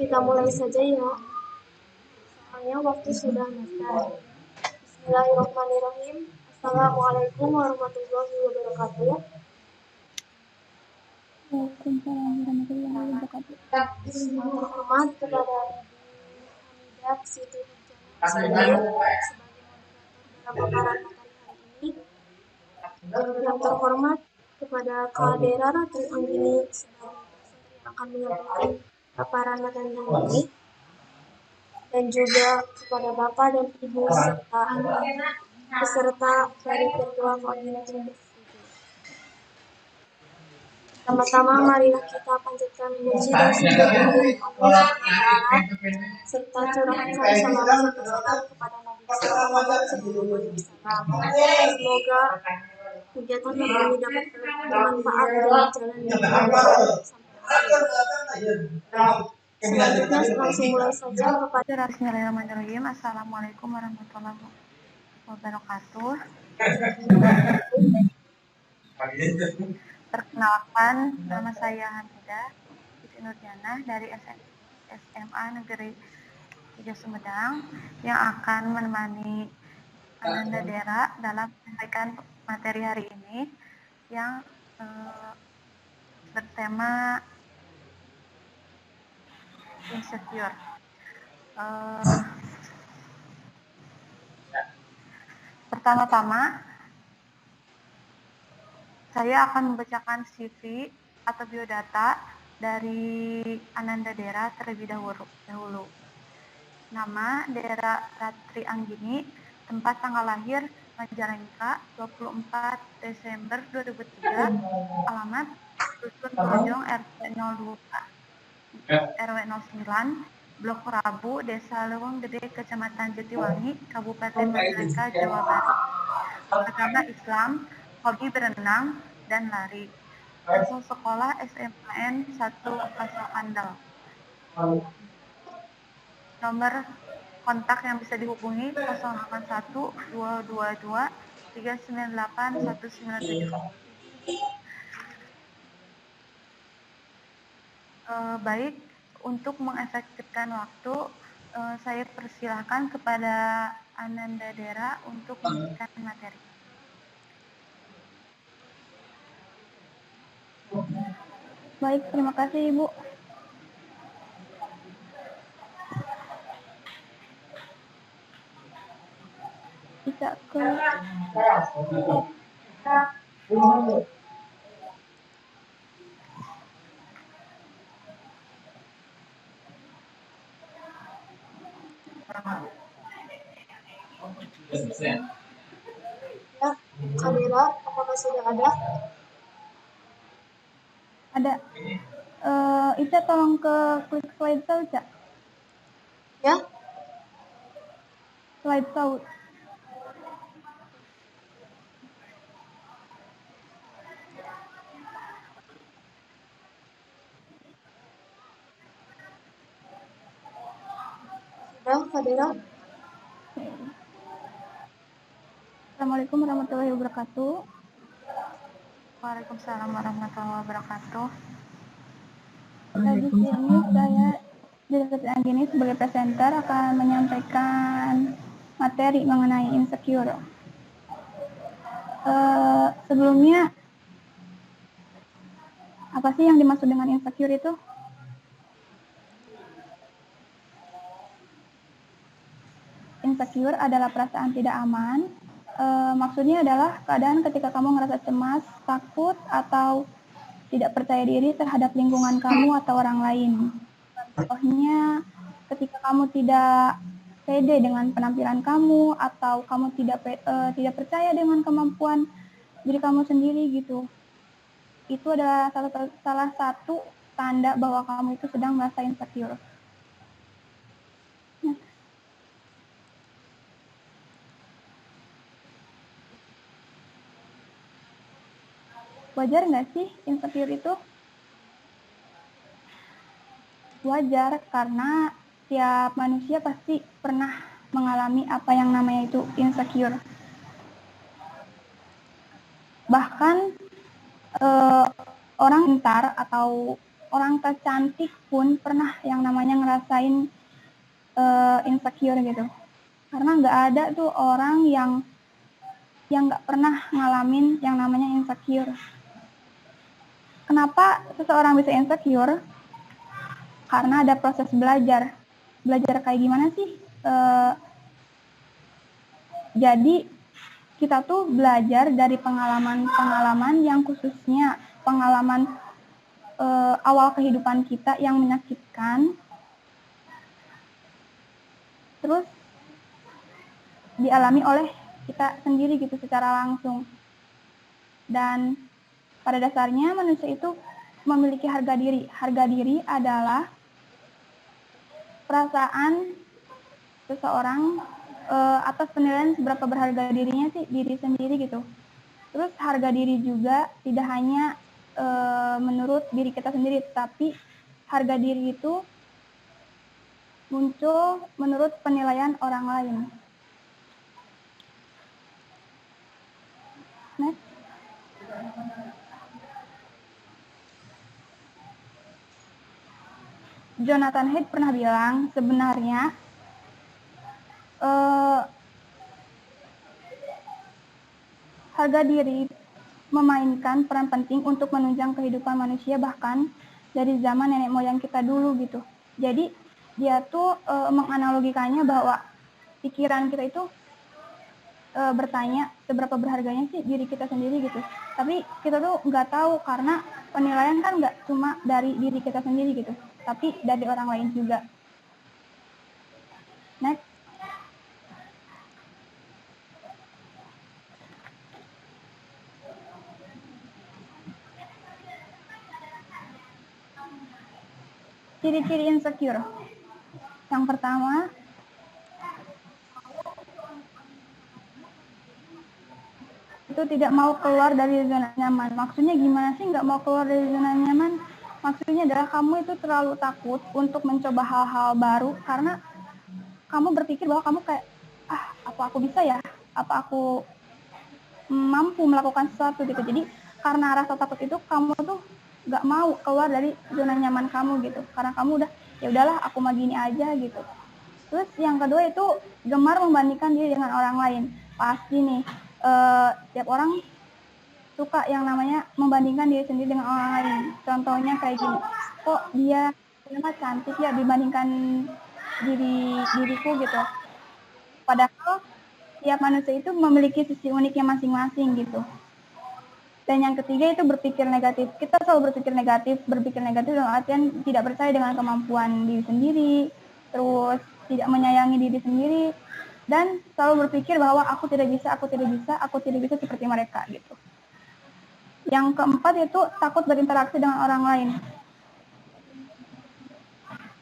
Kita mulai saja ya, soalnya waktu sudah mepet. Bismillahirrahmanirrahim. Assalamualaikum warahmatullahi wabarakatuh. Waalaikumsalam warahmatullahi wabarakatuh. Hormat kepada Hamidah Siti Hujjana sebagai moderator dalam paparan materi hari ini. Yang terhormat kepada Kaldera Ratri Anggini sebagai presenter yang akan menyampaikan paparan materi hari ini. Dan juga kepada Bapak dan Ibu serta peserta dari virtual coordinating. Pertama-tama marilah kita panjatkan puji dan syukur kehadirat Allah serta curahan salam kepada Nabi Sallallahu Alaihi Wasallam. Semoga kegiatan hari ini dapat bermanfaat dan berjalan dengan baik sampai akhir. Selanjutnya langsung mulai saja kepada Bismillahirrahmanirrahim. Assalamualaikum warahmatullahi wabarakatuh. Perkenalkan, nama saya Hamidah Siti Nurjana dari SMA Negeri 3 Sumedang yang akan menemani Ananda Dera dalam menyampaikan materi hari ini yang bertema insecure. Pertama-tama saya akan membacakan CV atau biodata dari Ananda Dera terlebih dahulu. Nama Dera Ratri Anggini, tempat tanggal lahir Majalengka 24 Desember 2003, alamat Dusun Projong RT 02 RW 09, Blok Rabu, Desa Leweng Gede, Kecamatan Jatiwangi, Kabupaten Majalengka, Jawa Barat. Agama Islam, hobi berenang dan lari. Asal sekolah SMAN 1 Asal Andal. Nomor kontak yang bisa dihubungi 081 222 398 197. Baik, untuk mengefektifkan waktu, saya persilahkan kepada Ananda Dera untuk memberikan materi. Baik, terima kasih Ibu. Bisa ke ya, Kaldera, apakah sudah ada? Ada. Ica tolong ke klik slide show, Cak. Ya. Slide show. Sudah, Kaldera. Assalamualaikum warahmatullahi wabarakatuh. Waalaikumsalam warahmatullahi wabarakatuh. Di sini saya Dera Anggini sebagai presenter akan menyampaikan materi mengenai insecure. Sebelumnya, apa sih yang dimaksud dengan insecure itu? Insecure adalah perasaan tidak aman. Maksudnya adalah keadaan ketika kamu ngerasa cemas, takut, atau tidak percaya diri terhadap lingkungan kamu atau orang lain. Contohnya, ketika kamu tidak pede dengan penampilan kamu, atau kamu tidak percaya dengan kemampuan diri kamu sendiri gitu. Itu adalah salah satu tanda bahwa kamu itu sedang merasa insecure. Wajar nggak sih insecure itu? Wajar, karena tiap manusia pasti pernah mengalami apa yang namanya itu insecure. Bahkan orang pintar atau orang tercantik pun pernah yang namanya ngerasain insecure gitu. Karena nggak ada tuh orang yang nggak pernah ngalamin yang namanya insecure. Kenapa seseorang bisa insecure? Karena ada proses belajar. Belajar kayak gimana sih? Jadi kita tuh belajar dari pengalaman-pengalaman yang khususnya pengalaman awal kehidupan kita yang menyakitkan, terus dialami oleh kita sendiri gitu secara langsung. Dan pada dasarnya manusia itu memiliki harga diri. Harga diri adalah perasaan seseorang atas penilaian seberapa berharga dirinya sih diri sendiri gitu. Terus harga diri juga tidak hanya menurut diri kita sendiri, tapi harga diri itu muncul menurut penilaian orang lain. Next. Jonathan Haidt pernah bilang sebenarnya harga diri memainkan peran penting untuk menunjang kehidupan manusia bahkan dari zaman nenek moyang kita dulu gitu. Jadi dia tuh menganalogikannya bahwa pikiran kita itu bertanya seberapa berharganya sih diri kita sendiri gitu. Tapi kita tuh nggak tahu karena penilaian kan nggak cuma dari diri kita sendiri gitu, tapi dari orang lain juga. Next. Ciri-ciri insecure. Yang pertama, itu tidak mau keluar dari zona nyaman. Maksudnya gimana sih nggak mau keluar dari zona nyaman? Maksudnya adalah kamu itu terlalu takut untuk mencoba hal-hal baru karena kamu berpikir bahwa kamu kayak, apa aku bisa ya? Apa aku mampu melakukan sesuatu gitu. Jadi karena rasa takut itu kamu tuh nggak mau keluar dari zona nyaman kamu gitu. Karena kamu udah, ya udahlah aku mah gini aja gitu. Terus yang kedua itu gemar membandingkan diri dengan orang lain. Pasti nih, tiap orang suka yang namanya membandingkan diri sendiri dengan orang lain. Contohnya kayak gini, kok dia cantik ya dibandingkan diriku gitu. Padahal tiap manusia itu memiliki sisi uniknya masing-masing gitu. Dan yang ketiga itu berpikir negatif. Kita selalu berpikir negatif dalam artian tidak percaya dengan kemampuan diri sendiri, terus tidak menyayangi diri sendiri, dan selalu berpikir bahwa aku tidak bisa seperti mereka gitu. Yang keempat itu takut berinteraksi dengan orang lain.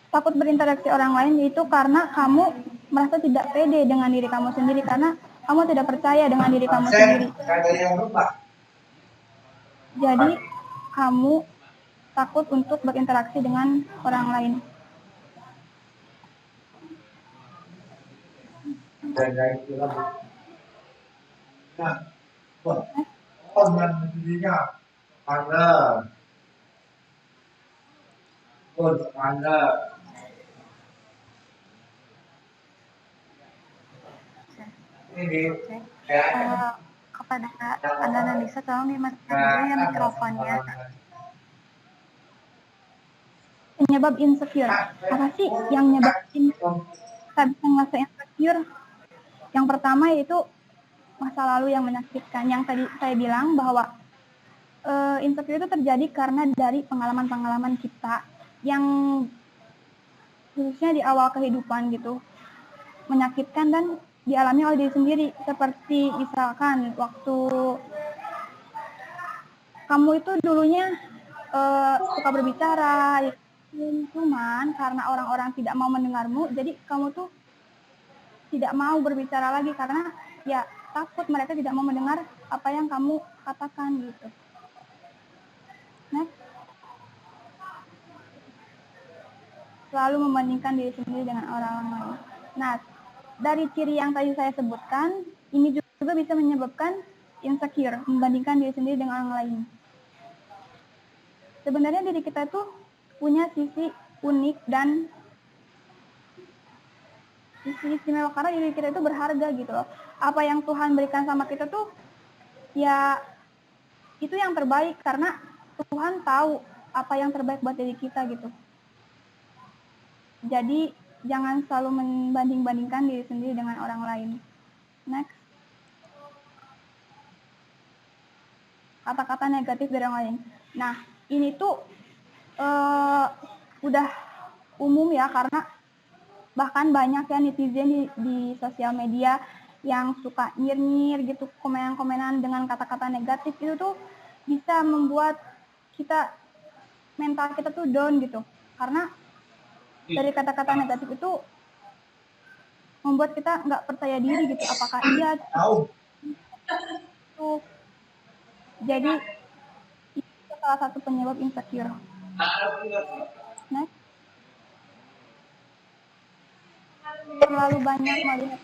Takut berinteraksi orang lain itu karena kamu merasa tidak pede dengan diri kamu sendiri, karena kamu tidak percaya dengan diri kamu sendiri. Jadi kamu takut untuk berinteraksi dengan orang lain. Kepada Anda Nalisa, tolong dimatikan dulu ya mikrofonnya. Penyebab insecure. Apa sih yang nyebabin kita bisa ngerasa insecure? Yang pertama yaitu masa lalu yang menyakitkan. Yang tadi saya bilang bahwa insecure itu terjadi karena dari pengalaman-pengalaman kita yang khususnya di awal kehidupan gitu, menyakitkan dan dialami oleh diri sendiri. Seperti misalkan waktu kamu itu dulunya suka berbicara, cuman karena orang-orang tidak mau mendengarmu, jadi kamu tuh tidak mau berbicara lagi karena ya takut mereka tidak mau mendengar apa yang kamu katakan gitu. Next. Selalu membandingkan diri sendiri dengan orang lain. Nah, dari ciri yang tadi saya sebutkan, ini juga bisa menyebabkan insecure, membandingkan diri sendiri dengan orang lain. Sebenarnya diri kita tuh punya sisi unik dan sisi istimewa, karena diri kita itu berharga gitu loh. Apa yang Tuhan berikan sama kita tuh ya itu yang terbaik, karena Tuhan tahu apa yang terbaik buat diri kita gitu. Jadi jangan selalu membanding-bandingkan diri sendiri dengan orang lain. Next. Kata-kata negatif dari orang lain. Nah, ini tuh udah umum ya, karena bahkan banyak ya netizen di sosial media yang suka nyir-nyir gitu, komenan-komenan dengan kata-kata negatif. Itu tuh bisa membuat kita, mental kita tuh down gitu, karena dari kata-kata negatif itu membuat kita nggak percaya diri gitu, apakah iya itu. Jadi itu salah satu penyebab insecure. Next. Terlalu banyak melihat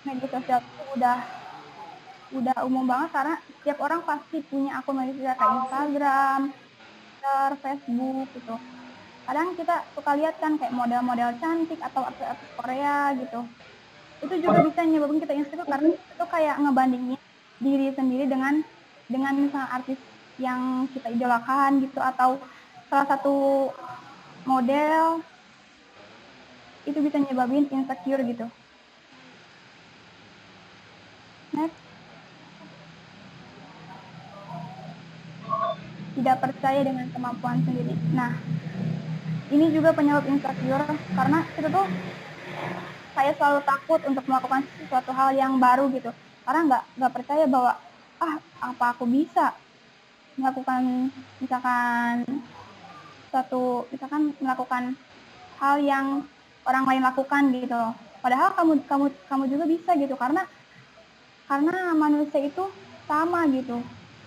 media sosial itu udah umum banget, karena setiap orang pasti punya akun media sosial kayak Instagram, Twitter, Facebook gitu. Kadang kita suka lihat kan kayak model-model cantik atau artis Korea gitu. Itu juga bisa nyebabin kita insecure, karena itu kayak ngebandingin diri sendiri dengan misalnya artis yang kita idolakan gitu, atau salah satu model. Itu bisa nyebabin insecure gitu. Next. Tidak percaya dengan kemampuan sendiri. Nah, ini juga penyebab insecure, karena kita tuh saya selalu takut untuk melakukan sesuatu hal yang baru gitu, karena nggak percaya bahwa apa aku bisa melakukan misalkan melakukan hal yang orang lain lakukan gitu. Padahal kamu juga bisa gitu, karena manusia itu sama gitu,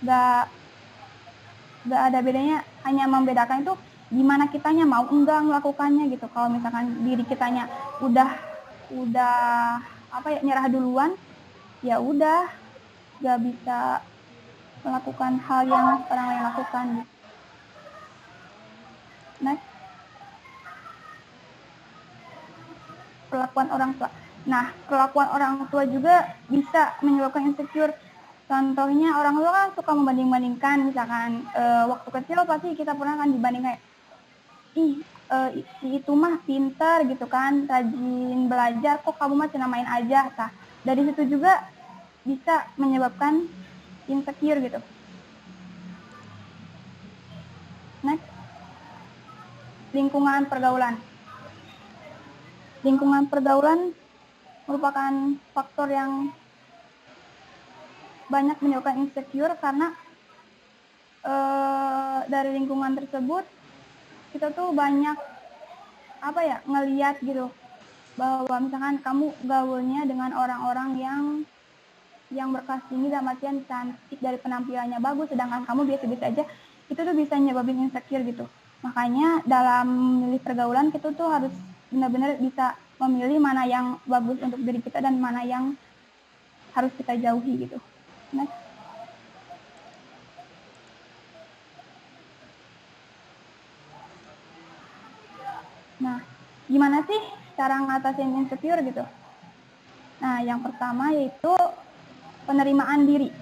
nggak ada bedanya. Hanya membedakan itu gimana kitanya mau enggak melakukannya gitu. Kalau misalkan diri kitanya udah nyerah duluan, ya udah nggak bisa melakukan hal yang orang lain lakukan gitu. Next. Perlakuan orang tua. Nah, perlakuan orang tua juga bisa menyebabkan insecure. Contohnya orang tua kan suka membanding-bandingkan, misalkan waktu kecil pasti kita pernah kan dibanding kayak, itu mah pintar gitu kan, rajin belajar, kok kamu mah cuma main aja. Nah, dari situ juga bisa menyebabkan insecure gitu. Next. Lingkungan pergaulan. Lingkungan pergaulan merupakan faktor yang banyak menyebabkan insecure, karena dari lingkungan tersebut kita tuh banyak ngelihat gitu, bahwa misalkan kamu gaulnya dengan orang-orang yang berkelas tinggi, dalam artian cantik, dari penampilannya bagus, sedangkan kamu biasa-biasa aja. Itu tuh bisa nyebabin insecure gitu. Makanya dalam memilih pergaulan kita tuh harus benar-benar bisa memilih mana yang bagus untuk diri kita dan mana yang harus kita jauhi gitu. Next. Nah, gimana sih cara ngatasin insecure gitu? Nah, yang pertama yaitu penerimaan diri.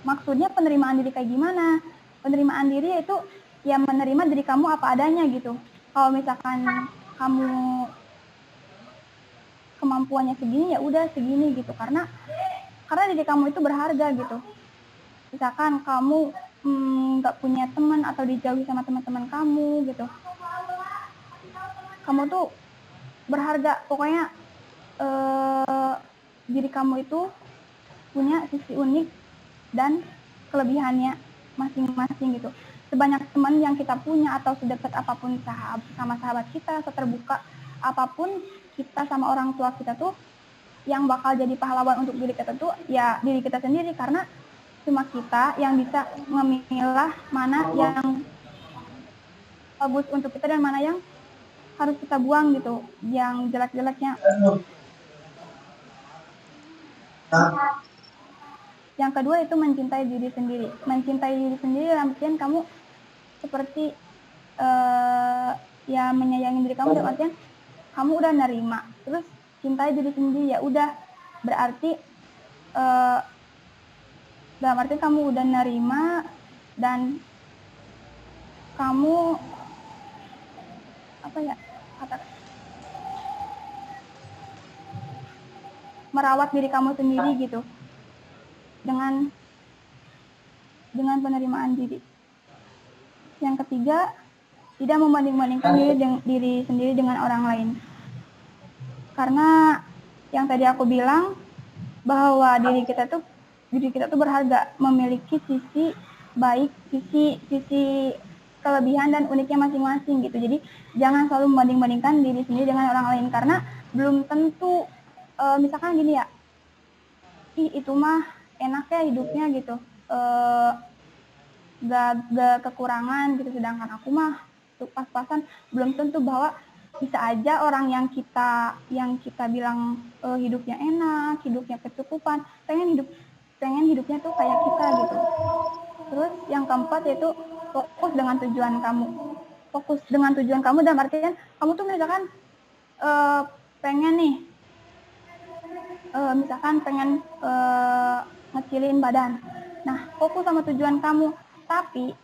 Maksudnya penerimaan diri kayak gimana? Penerimaan diri yaitu ya menerima diri kamu apa adanya gitu. Kalau misalkan kamu kemampuannya segini, ya udah segini gitu, karena diri kamu itu berharga gitu. Misalkan kamu nggak punya teman atau dijauhi sama teman-teman kamu gitu, kamu tuh berharga. Pokoknya diri kamu itu punya sisi unik dan kelebihannya masing-masing gitu. Sebanyak teman yang kita punya atau sedekat apapun sama sahabat kita, seterbuka apapun kita sama orang tua kita tuh, yang bakal jadi pahlawan untuk diri kita tuh ya diri kita sendiri, karena cuma kita yang bisa memilah mana yang bagus untuk kita dan mana yang harus kita buang gitu, yang jelek-jeleknya. Yang kedua itu mencintai diri sendiri. Mencintai diri sendiri dalam artian kamu seperti ya menyayangi diri kamu, dalam artian kamu udah nerima, terus cintai diri sendiri, ya udah berarti dalam arti kamu udah nerima dan kamu apa ya kata merawat diri kamu sendiri gitu dengan penerimaan diri. Yang ketiga, tidak membanding-bandingkan diri sendiri dengan orang lain. Karena yang tadi aku bilang bahwa diri kita tuh berharga, memiliki sisi baik, sisi kelebihan dan uniknya masing-masing gitu. Jadi jangan selalu membanding-bandingkan diri sendiri dengan orang lain, karena belum tentu misalkan gini ya, itu mah enak ya hidupnya gitu, gak kekurangan gitu, sedangkan aku mah pas-pasan. Belum tentu, bahwa bisa aja orang yang kita bilang hidupnya enak, hidupnya kecukupan, pengen hidupnya tuh kayak kita gitu. Terus yang keempat yaitu fokus dengan tujuan kamu. Dalam artian kamu tuh misalkan pengen nih misalkan pengen ngecilin badan. Nah, fokus sama tujuan kamu. Tapi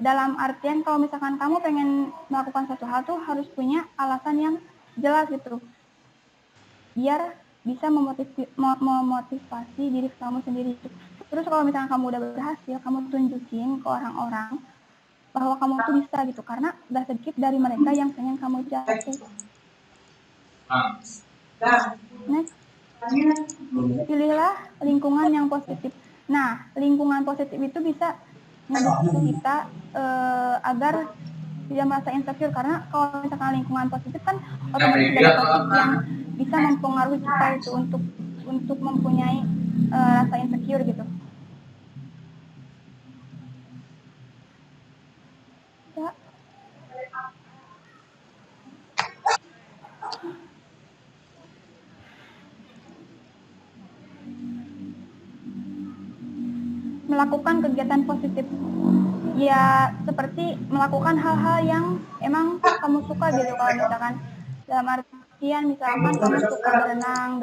dalam artian kalau misalkan kamu pengen melakukan suatu hal tuh harus punya alasan yang jelas gitu, biar bisa memotivasi diri kamu sendiri. Terus kalau misalkan kamu udah berhasil, kamu tunjukin ke orang-orang bahwa kamu tuh bisa gitu, karena gak sedikit dari mereka yang pengen kamu jatuh. Next, pilihlah lingkungan yang positif. Nah, lingkungan positif itu bisa ngedukung kita agar tidak merasa insecure, karena kalau misalkan lingkungan positif kan otomatis dari topik yang bisa mempengaruhi kita itu untuk mempunyai rasa insecure gitu. Ya. Melakukan kegiatan positif, ya seperti melakukan hal-hal yang emang kamu suka gitu. Kalau misalkan dalam artian misalkan kamu suka berenang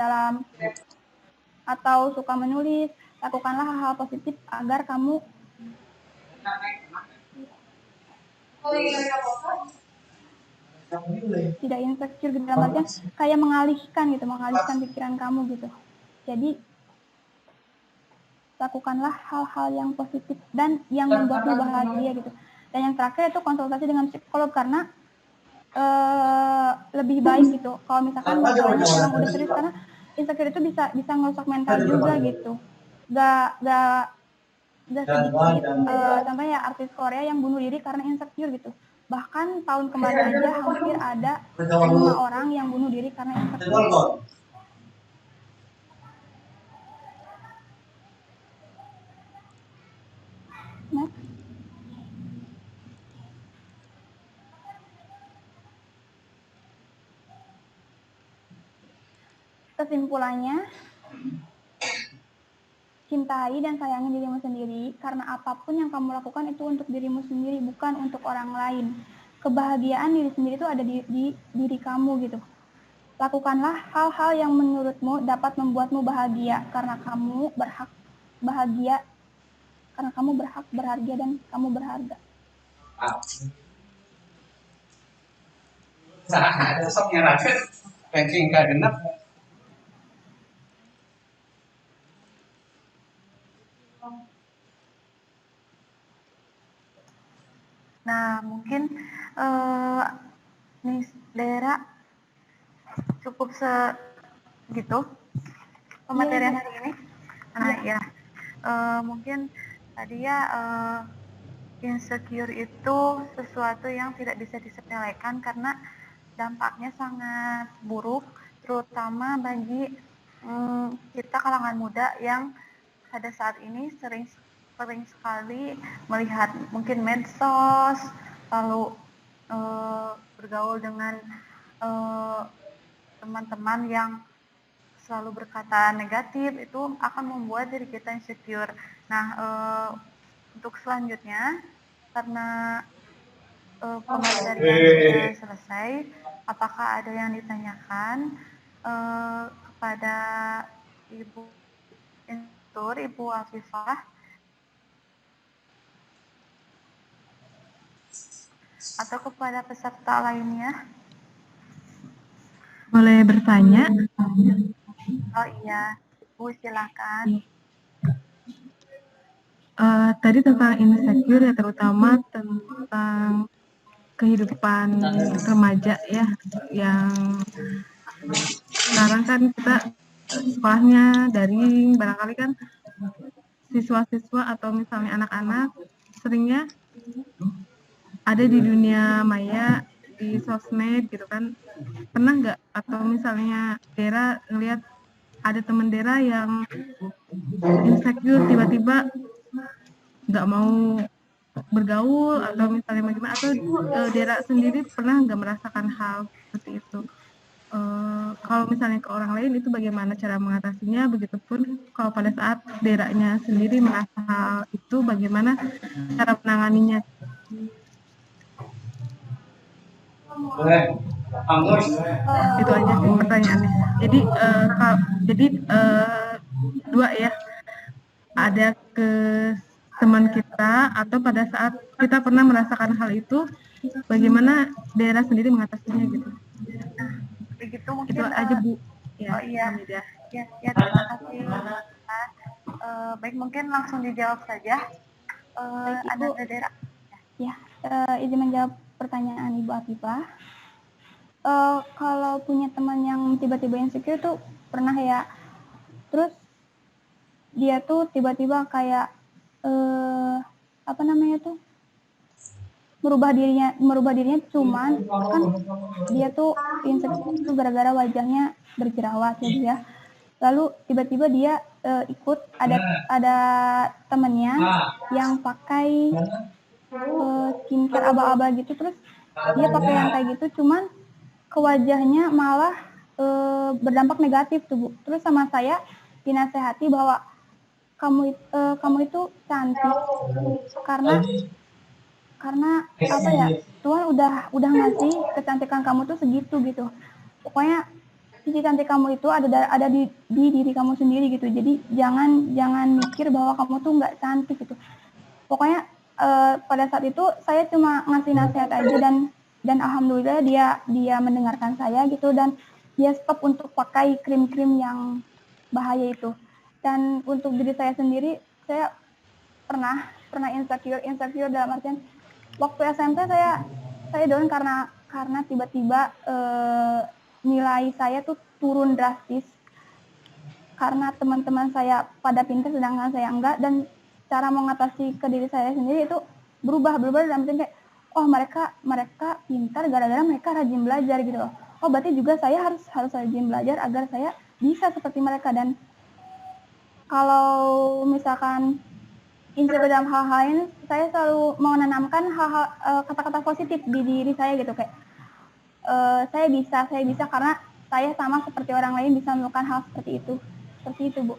atau suka menulis, lakukanlah hal-hal positif agar kamu tidak insecure gitu. Dalam artian kayak mengalihkan pikiran kamu gitu. Jadi lakukanlah hal-hal yang positif dan yang membuatmu bahagia gitu. Dan yang terakhir itu konsultasi dengan psikolog, karena lebih baik gitu kalau misalkan masalahnya emang udah serius, karena insecure itu bisa ngerusak mental juga gitu. Gak sedikit contohnya ya artis Korea yang bunuh diri karena insecure gitu. Bahkan tahun kemarin aja hampir ada 5 orang yang bunuh diri karena insecure. Next. Kesimpulannya, cintai dan sayangi dirimu sendiri, karena apapun yang kamu lakukan itu untuk dirimu sendiri, bukan untuk orang lain. Kebahagiaan diri sendiri itu ada di diri kamu gitu. Lakukanlah hal-hal yang menurutmu dapat membuatmu bahagia, karena kamu berhak bahagia, karena kamu berhak berharga dan kamu berharga. Nah, mungkin Miss Dera cukup segitu pematerian hari ini. Nah, ya, mungkin tadi ya insecure itu sesuatu yang tidak bisa disepelekan karena dampaknya sangat buruk, terutama bagi kita kalangan muda yang pada saat ini sering sekali melihat mungkin medsos, lalu bergaul dengan teman-teman yang selalu berkata negatif, itu akan membuat diri kita insecure. Nah, untuk selanjutnya karena pematerian sudah selesai, apakah ada yang ditanyakan kepada Ibu Instruktur, Ibu Afifah, atau kepada peserta lainnya? Boleh bertanya? Oh iya, Ibu silakan. Tadi tentang insecure ya, terutama tentang kehidupan remaja ya, yang sekarang kan kita sekolahnya daring, barangkali kan siswa-siswa atau misalnya anak-anak seringnya ada di dunia maya, di sosmed gitu kan. Pernah nggak atau misalnya Dera ngelihat ada teman Dera yang insecure tiba-tiba nggak mau bergaul atau misalnya bagaimana, atau Dera sendiri pernah nggak merasakan hal seperti itu? Kalau misalnya ke orang lain itu bagaimana cara mengatasinya, begitupun kalau pada saat Deranya sendiri merasa hal itu bagaimana cara menanganinya? Itu aja sih pertanyaannya. Jadi dua ya, ada ke teman kita atau pada saat kita pernah merasakan hal itu, bagaimana daerah sendiri mengatasinya gitu. Begitu mungkin. Itu aja Bu. Ya, oh iya. Hamidah. Ya, terima kasih. Baik, mungkin langsung dijawab saja. Baik, Ibu. Ada Dera. Ya, izin menjawab pertanyaan Ibu Afifah. Kalau punya teman yang tiba-tiba insecure tuh pernah ya, terus dia tuh tiba-tiba kayak merubah dirinya, cuman kan dia tuh insecure tuh gara-gara wajahnya berjerawat gitu ya. Lalu tiba-tiba dia ikut ada temennya yang pakai skincare aba-aba gitu, terus dia pakai yang kayak gitu, cuman ke wajahnya malah berdampak negatif tuh Bu. Terus sama saya dinasehati bahwa kamu itu cantik karena apa ya, Tuhan udah ngasih kecantikan kamu tuh segitu gitu. Pokoknya sisi cantik kamu itu ada di diri kamu sendiri gitu. Jadi jangan mikir bahwa kamu tuh nggak cantik gitu. Pokoknya pada saat itu saya cuma ngasih nasihat aja, dan alhamdulillah dia mendengarkan saya gitu, dan dia stop untuk pakai krim-krim yang bahaya itu. Dan untuk diri saya sendiri, saya pernah insecure dalam artian waktu SMP saya down karena tiba-tiba nilai saya tuh turun drastis karena teman-teman saya pada pintar sedangkan saya enggak, dan cara mengatasi ke diri saya sendiri itu berubah dalam artian kayak, oh mereka pintar gara-gara mereka rajin belajar gitu loh. Oh berarti juga saya harus rajin belajar agar saya bisa seperti mereka. Dan kalau misalkan insecure dalam hal-hal lain, saya selalu menanamkan hal-hal kata-kata positif di diri saya gitu, kayak saya bisa karena saya sama seperti orang lain bisa melakukan hal seperti itu Bu.